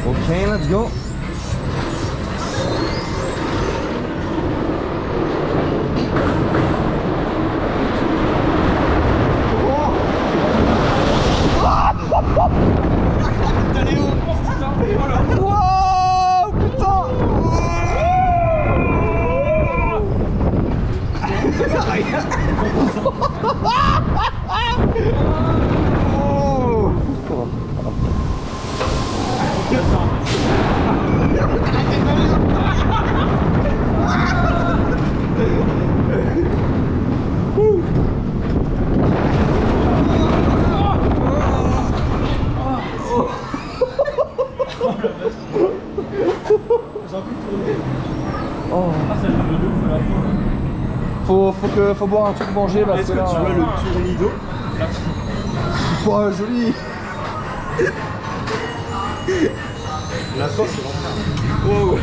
Ok, let's go. Wow, putain. Faut boire un truc manger parce que là... Est-ce que tu vois le tournido? Oh, joli. La force, c'est l'enfer. Wow.